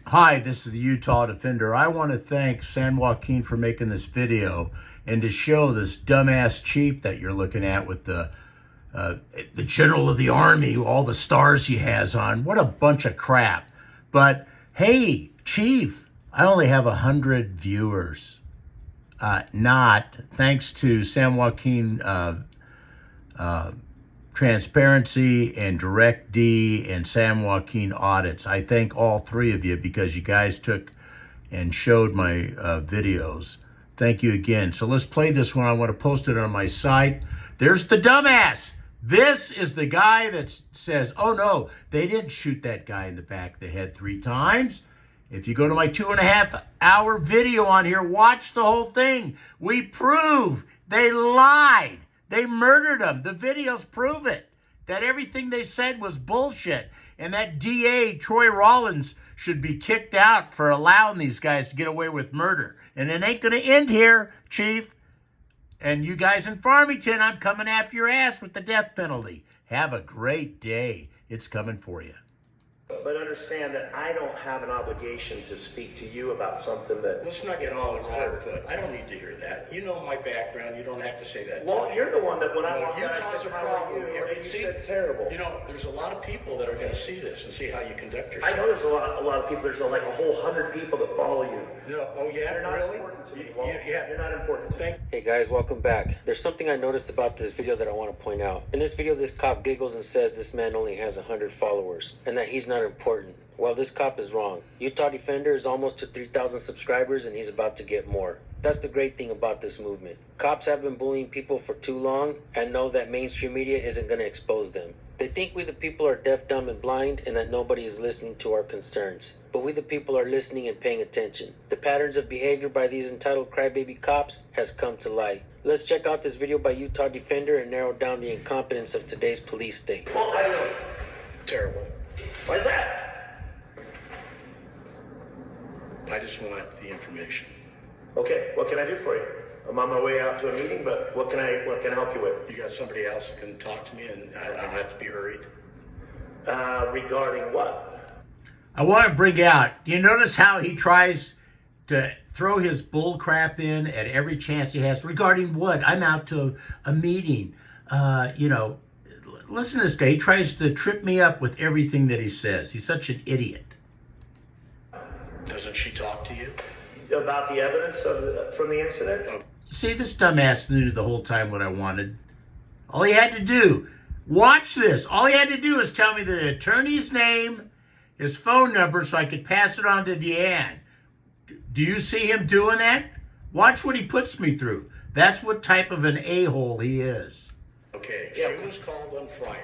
Hi, this is the Utah Defender. I want to thank San Joaquin for making this video and to show this dumbass chief that you're looking at with the general of the army, all the stars he has on. What a bunch of crap. But hey, chief, I only have 100 viewers. Not thanks to San Joaquin Transparency and Direct D and San Joaquin Audits. I thank all three of you because you guys took and showed my videos. Thank you again. So let's play this one. I want to post it on my site. There's the dumbass. This is the guy that says, oh no, they didn't shoot that guy in the back of the head 3 times. If you go to my 2.5-hour video on here, watch the whole thing. We prove they lied. They murdered him. The videos prove it. That everything they said was bullshit. And that DA, Troy Rollins, should be kicked out for allowing these guys to get away with murder. And it ain't going to end here, Chief. And you guys in Farmington, I'm coming after your ass with the death penalty. Have a great day. It's coming for you. But understand that I don't have an obligation to speak to you about something that... Let's not get all on the wrong foot. I don't need to hear that. You know my background. You don't have to say that. Well, you're the one that when I walked you out, I cause said, a how are problem you? here. And you See, said terrible. You know, there's a lot of people that are going to see this and see how you conduct yourself. I know there's a lot of people. There's like a whole 100 people that follow you. No, oh yeah, You're not really? important to me. Yeah, You're not important to me. Hey guys, welcome back. There's something I noticed about this video that I want to point out. In this video, this cop giggles and says this man only has 100 followers and that he's not important. Well, this cop is wrong. Utah Defender is almost to 3,000 subscribers and he's about to get more. That's the great thing about this movement. Cops have been bullying people for too long and know that mainstream media isn't going to expose them. They think we the people are deaf, dumb, and blind and that nobody is listening to our concerns. But we the people are listening and paying attention. The patterns of behavior by these entitled crybaby cops has come to light. Let's check out this video by Utah Defender and narrow down the incompetence of today's police state. Well, I don't know. Terrible. Why is that? I just want the information. Okay, what can I do for you? I'm on my way out to a meeting, but what can I help you with? You got somebody else that can talk to me and I don't have to be hurried? Regarding what? I want to bring out, do you notice how he tries to throw his bull crap in at every chance he has? Regarding what? I'm out to a meeting. Listen to this guy. He tries to trip me up with everything that he says. He's such an idiot. Doesn't she talk to you? About the evidence from the incident? See, this dumbass knew the whole time what I wanted. All he had to do, watch this. All he had to do is tell me the attorney's name, his phone number, so I could pass it on to Deanne. Do you see him doing that? Watch what he puts me through. That's what type of an a-hole he is. Okay, Yeah. she was called on Friday.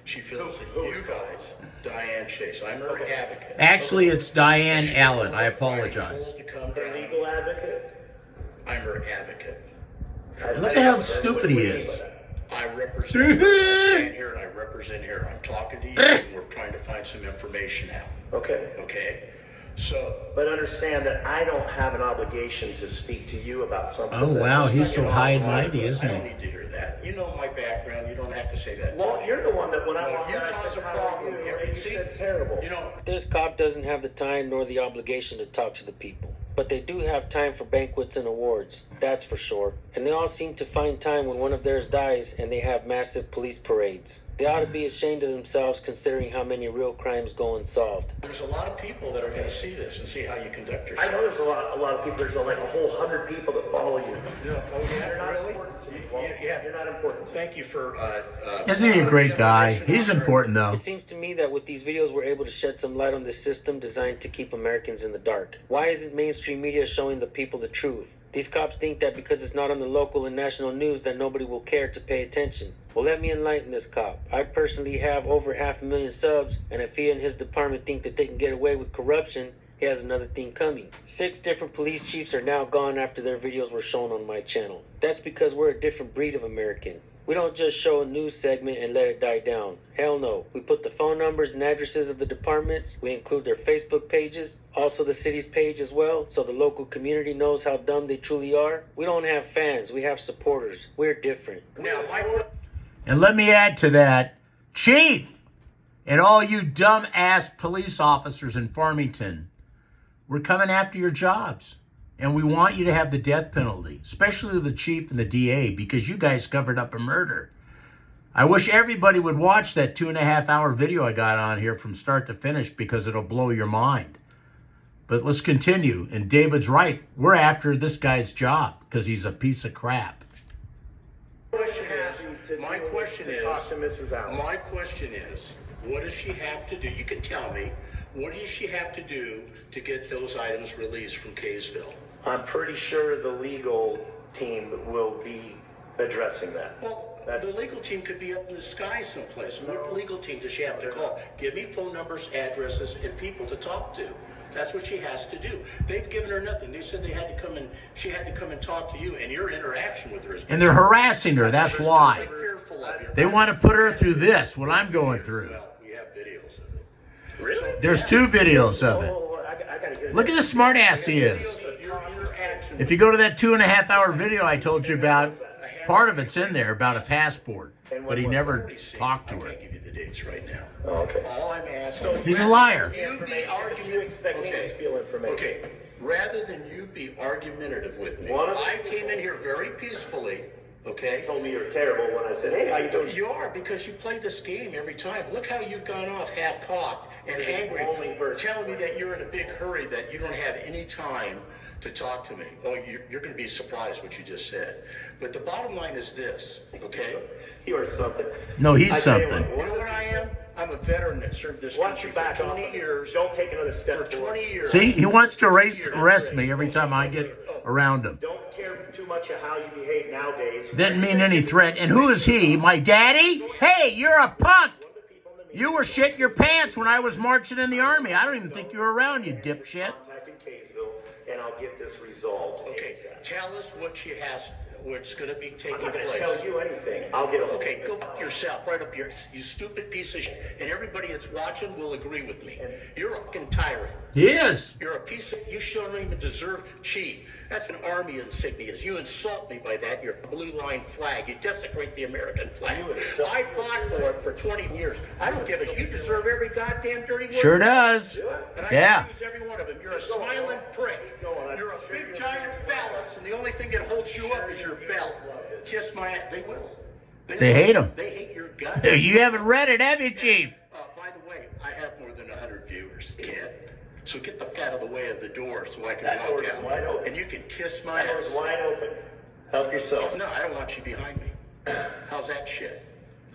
She feels that Who you was guys, Diane Chase, I'm her advocate. Actually, it's Diane She was Allen. called I on Friday, apologize. told to come The down. legal advocate? I'm her advocate. Look at how stupid he is. I represent her. I stand here and I represent her. I'm talking to you and we're trying to find some information out. Okay. Okay? So, But understand that I don't have an obligation to speak to you about something. Oh, that- wow, let's he's not so get all high and on the mighty, foot. isn't I don't he? need to hear that. You know my background. You don't have to say that. Well, you're the one that when I No, walked you out, I cause said, a how are problem you? here. And you See? said terrible. You know, This cop doesn't have the time nor the obligation to talk to the people. But they do have time for banquets and awards, that's for sure. And they all seem to find time when one of theirs dies and they have massive police parades. They ought to be ashamed of themselves considering how many real crimes go unsolved. there's a lot of people that are going to see this and see how you conduct I yourself. know there's a lot of people. There's like a whole 100 people that follow you. No, oh yeah, You're not really? important to me. Yeah. You're not important to me. Thank you for. Isn't he a great guy? He's important, though. It seems to me that with these videos we're able to shed some light on this system designed to keep Americans in the dark. Why isn't mainstream media showing the people the truth? These cops think that because it's not on the local and national news that nobody will care to pay attention. Well, let me enlighten this cop. I personally have over 500,000 subs, and if he and his department think that they can get away with corruption, he has another thing coming. 6 different police chiefs are now gone after their videos were shown on my channel. That's because we're a different breed of American. We don't just show a news segment and let it die down. Hell no. We put the phone numbers and addresses of the departments. We include their Facebook pages, also the city's page as well, so the local community knows how dumb they truly are. We don't have fans, we have supporters. We're different. Now, And let me add to that, Chief, And all you dumb-ass police officers in Farmington, we're coming after your jobs. And we want you to have the death penalty, especially the chief and the DA, because you guys covered up a murder. I wish everybody would watch that 2.5-hour video I got on here from start to finish, because it'll blow your mind. But let's continue. And David's right. We're after this guy's job because he's a piece of crap. My question is, talk to Mrs. Allan. my question is, what does she have to do? You can tell me, what does she have to do to get those items released from Kaysville? I'm pretty sure the legal team will be addressing that. Well, That's- the legal team could be up in the sky someplace. What legal team does she have to call? Give me phone numbers, addresses, and people to talk to. That's what she has to do. They've given her nothing. They said they had to come and she had to come and talk to you, and your interaction with her is. And they're harassing her. That's She's why. totally fearful of you. They want to put her through this, what I'm going through. Well, we have videos of it. Really? There's 2 videos of it. Oh, I gotta get Look at the smart ass he is. Videos of your interaction. If you go to that 2.5-hour video I told you about, part of it's in there about a passport, but he never talked to I her. can't give you the dates right now. Oh, okay. All I'm asking. He's a liar. You be You expect me to steal information? Okay, rather than you be argumentative with me, One of- I came in here very peacefully, okay? You told me you were terrible when I said, hey, how you doing? You are, because you play this game every time. Look how you've gone off half-cocked and You're the angry, only person. telling me that you're in a big hurry, that you don't have any time to talk to me. Oh, you're going to be surprised what you just said. But the bottom line is this, okay? You are something. No, he's I tell you something. You know what I am? I'm a veteran that served this Why don't country you back for off? 20 years. Don't take another step For 20 years. See, he wants to arrest me every time I get around him. Don't care too much of how you behave nowadays. Didn't mean any threat. And who is he? My daddy? Hey, you're a punk. You were shitting your pants when I was marching in the army. I don't even think you were around, you dipshit. Contact in Kaysville, and I'll get this resolved. Okay, ASAP. tell us what she has, what's going to be taking I'm not going to place. tell you anything. I'll get a hold Okay, of go this. fuck yourself, right up here, you stupid piece of shit. And everybody that's watching will agree with me. You're a fucking tyrant. He is. You're a piece of, you don't even deserve chief. That's an army insignia. You insult me by that, your blue line flag. You desecrate the American flag. You insult I fought for it for 20 years. I don't give a shit. You deserve every goddamn dirty word. Sure does. And I Yeah. use every one of them. You're a smiling prick. You're a big giant phallus, and the only thing that holds you up is your belt. Kiss my ass. They will. They hate him. They hate your guts. You haven't read it, have you, Chief? By the way, I have more than 100 viewers, kid. So get the fat out of the way of the door so I can That walk door's out. wide open. And you can kiss my That door's ass. wide open. Help yourself. No, I don't want you behind me. How's that shit?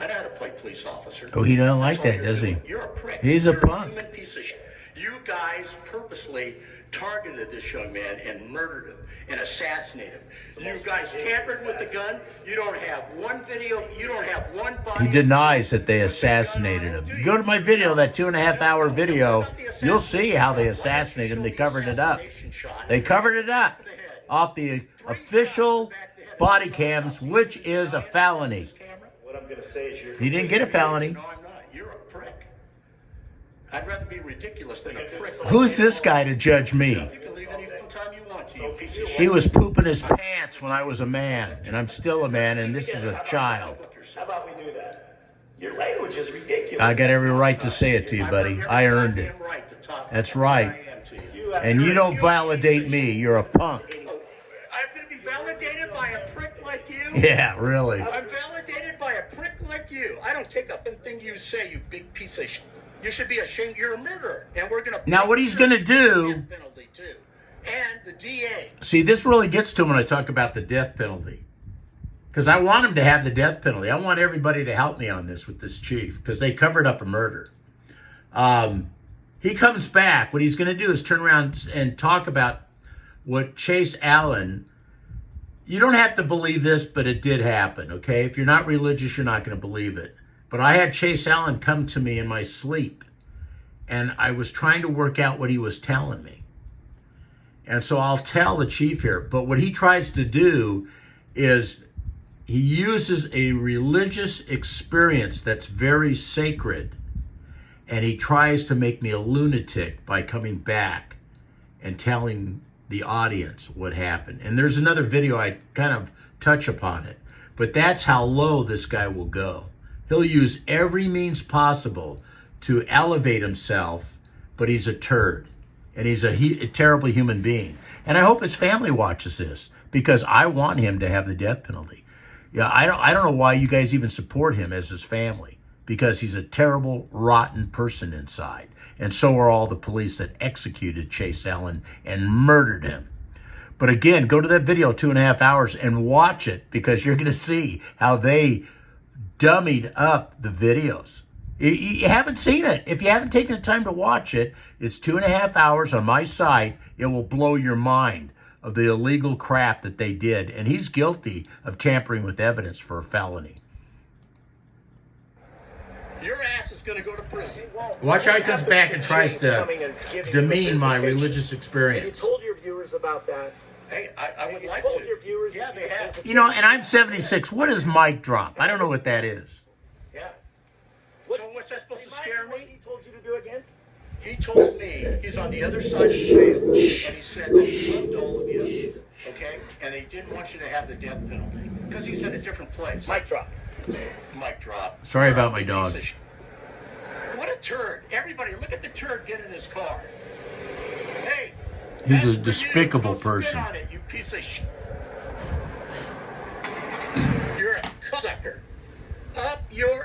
I know how to play police officer. Oh, he doesn't like That's all that, you're does he? doing. You're a prick. He's a You're punk. human piece of shit. You guys purposely targeted this young man and murdered him and assassinated him. You guys tampered with the gun. You don't have one video. You don't have one body. He denies that they assassinated him. You go to my video, that 2.5-hour video, you'll see how they assassinated him. They covered it up. They covered it up off the official body cams, which is a felony. What I'm going to say is you're... He didn't get a felony. No, I'm not. You're a prick. I'd rather be ridiculous than a prick. Who's this guy to judge me? You can leave any time you want to, you piece of shit. He was pooping his pants when I was a man, and I'm still a man, and this is a child. How about we do that? Your language is ridiculous. I got every right to say it to you, buddy. I earned it. That's right. And you don't validate me. You're a punk. I'm going to be validated by a prick like you? Yeah, really. I'm validated by a prick like you. I don't take a thing you say, you big piece of shit. You should be ashamed. You're a murderer. And we're going to... Now, what he's gonna do- Penalty too. And the DA. See, this really gets to him when I talk about the death penalty. Because I want him to have the death penalty. I want everybody to help me on this with this chief, because they covered up a murder. He comes back. What he's going to do is turn around and talk about what Chase Allan... You don't have to believe this, but it did happen, okay? If you're not religious, you're not going to believe it. But I had Chase Allan come to me in my sleep, and I was trying to work out what he was telling me. And so I'll tell the chief here, but what he tries to do is he uses a religious experience that's very sacred, and he tries to make me a lunatic by coming back and telling the audience what happened. And there's another video I kind of touch upon it, but that's how low this guy will go. He'll use every means possible to elevate himself, but he's a turd. And he's a terrible human being. And I hope his family watches this, because I want him to have the death penalty. Yeah, I don't know why you guys even support him as his family, because he's a terrible, rotten person inside. And so are all the police that executed Chase Allan and murdered him. But again, go to that video, 2.5 hours, and watch it, because you're going to see how they dummied up the videos. You haven't seen it. If you haven't taken the time to watch it, it's 2.5 hours on my site. It will blow your mind of the illegal crap that they did. And he's guilty of tampering with evidence for a felony. Your ass is going to go to prison. Watch how he comes back and tries to demean my religious You experience. told your viewers about that. Hey, I would You like told to. your viewers Yeah, that they you could have. visit You know, and I'm 76. What is mic drop? I don't know what that is. Yeah. So what's that supposed to scare What me? he told you to do again? He told me he's on the other side of the jail, and he said that he loved all of you, okay, and he didn't want you to have the death penalty because he's in a different place. Mic drop. Mic drop. Sorry about my dog. What a turd! Everybody, look at the turd get in his car. Hey, He's a that's for you. despicable Go person. Spit on it, you piece of shit. You're a sucker.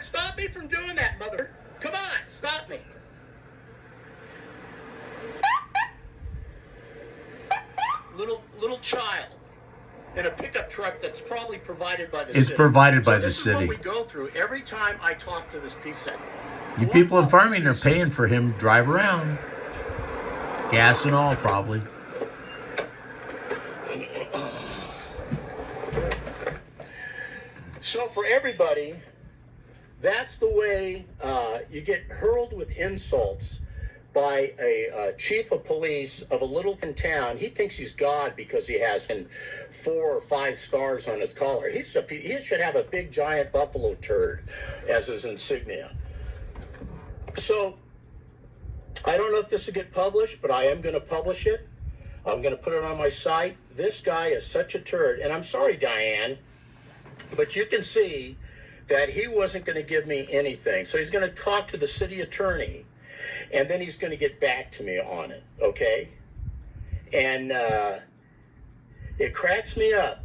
Stop me from doing that, mother. Come on, stop me. Little child in a pickup truck that's probably provided by the city. It's provided by So the this city. is what we go through every time I talk to this piece of... You people in Farmington are paying for him to drive around. Gas and all, probably. So for everybody, that's the way you get hurled with insults by a chief of police of a little town. He thinks he's God because he has 4 or 5 stars on his collar. He should have a big giant buffalo turd as his insignia. So I don't know if this will get published, but I am going to publish it. I'm going to put it on my site. This guy is such a turd. And I'm sorry, Diane, but you can see that he wasn't going to give me anything. So he's going to talk to the city attorney, and then he's going to get back to me on it, okay? And it cracks me up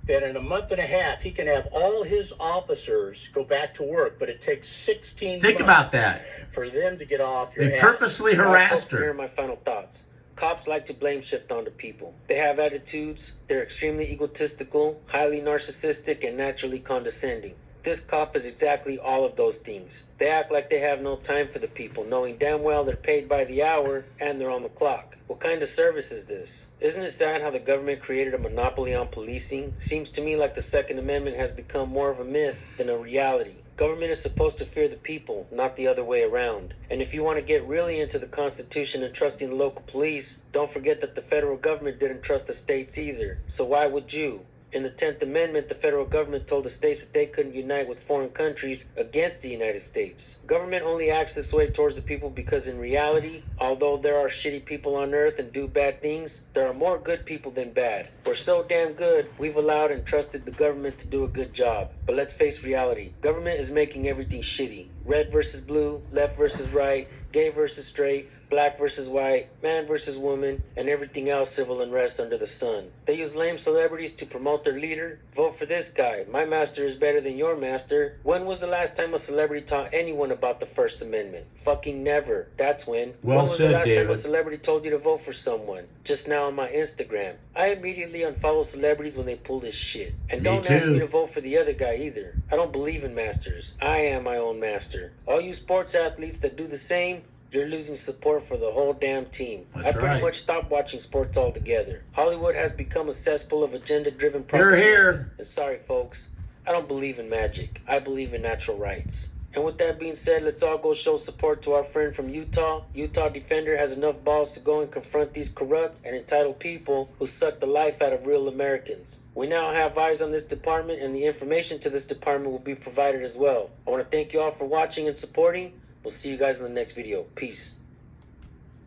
that in a month and a half, he can have all his officers go back to work, but it takes 16 Think months about that. for them to get off your They ass. purposely harassed Here are her. my final thoughts. Cops like to blame shift onto people. They have attitudes, they're extremely egotistical, highly narcissistic, and naturally condescending. This cop is exactly all of those things. They act like they have no time for the people, knowing damn well they're paid by the hour and they're on the clock. What kind of service is this? Isn't it sad how the government created a monopoly on policing? Seems to me like the Second Amendment has become more of a myth than a reality. Government is supposed to fear the people, not the other way around. And if you want to get really into the Constitution and trusting the local police, don't forget that the federal government didn't trust the states either. So why would you? In the 10th Amendment, the federal government told the states that they couldn't unite with foreign countries against the United States. Government only acts this way towards the people because in reality, although there are shitty people on earth and do bad things, there are more good people than bad. We're so damn good, we've allowed and trusted the government to do a good job. But let's face reality, government is making everything shitty. Red versus blue, left versus right, gay versus straight, black versus white, man versus woman, and everything else civil unrest under the sun. They use lame celebrities to promote their leader. Vote for this guy. My master is better than your master. When was the last time a celebrity taught anyone about the First Amendment? Fucking never. That's when. Well when was said, the last time David. a celebrity told you to vote for someone? Just now on my Instagram. I immediately unfollow celebrities when they pull this shit. And Me don't ask too. me to vote for the other guy either. I don't believe in masters. I am my own master. All you sports athletes that do the same, you're losing support for the whole damn team. That's I pretty right. much stopped watching sports altogether. Hollywood has become a cesspool of agenda-driven You're propaganda. here. And sorry, folks, I don't believe in magic. I believe in natural rights. And with that being said, let's all go show support to our friend from Utah. Utah Defender has enough balls to go and confront these corrupt and entitled people who suck the life out of real Americans. We now have eyes on this department, and the information to this department will be provided as well. I want to thank you all for watching and supporting. We'll see you guys in the next video. Peace.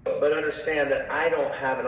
But understand that I don't have an